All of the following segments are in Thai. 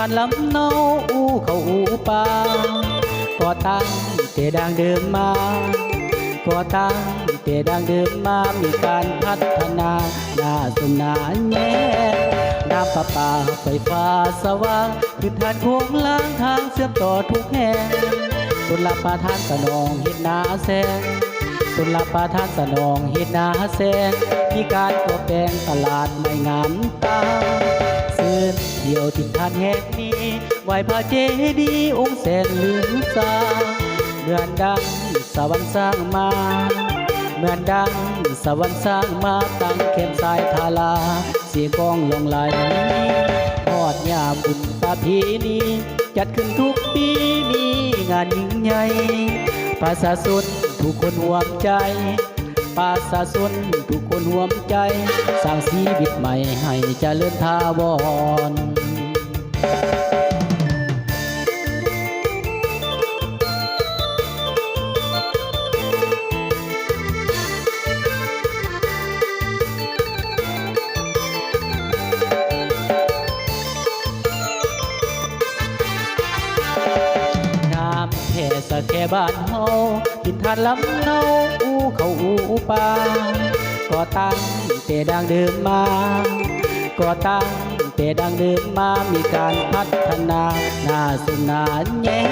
านลำเนาอู้เขาอู้ป่าก่อตั้งแต่ดังเดิมมาก่อตั้งแต่ดังเดิมมามีการพัฒนาหน้าสมนาแย่น้ำประปาไฟฟ้าสว่างคือทานโค้งล้างทางเชื่อมต่อทุกแห่งตุลาปาทานสนองเห็ดนาแสงตุลาปาทานสนองเห็ดนาแสงมีการตัวแปลงตลาดไม่งามตาซื้อเที่ยวถิ่นทานแห่งนี้ไหวพระเจดีย์องค์แสนลืมสาเหมือนดังสวรรค์สร้างมาเหมือนดังสวรรค์สร้างมาตั้งเข้มสายทาราเสียกองลงไหลทอดยามบุญประเพณีจัดขึ้นทุกปีมีงานยิ่งใหญ่ประชาชนทุกคนห่วงใจประชาชนทุกคนห่วงใจสร้างชีวิตใหม่ให้เจริญถาวรแค่สะแค่บ้านเฮากินทานลำเนาอู้เขาอู้ป่าก่อตั้งแต่ดังเดิมมาก่อตั้งแต่ดังเดิมมามีการพัฒนาหน้าสมนาแย่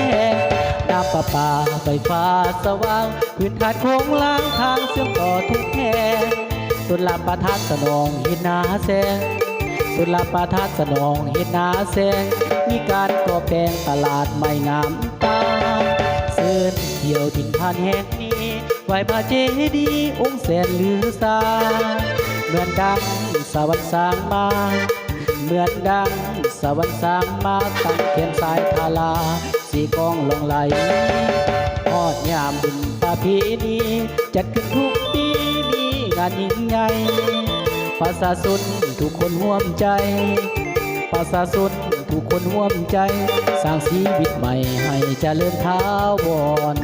น้ำประปาไฟฟ้าสว่างพื้นฐานโครงล้างทางเชื่อมต่อทุกแห่งตุลาประทานสนองเห็นนาแสงตุลาประทานสนองเห็นนาแสงมีการก่อแปลงตลาดไม่งามตาเสิร์นเที่ยวถิ่นทานแห่งนี้ไหวพระเจดีย์องค์แสนลือสาเหมือนดังสวรรค์สร้างมาเหมือนดังสวรรค์สร้างมาตั้งเข้มสายทาราสีกองลงไหลทอดยามบุญประเพณีจัดขึ้นทุกปีมีงานยิ่งใหญ่ประชาชนทุกคนห่วงใจประชาชนทุกคนห่วงใจสร้างชีวิตใหม่ให้เจริญถาวร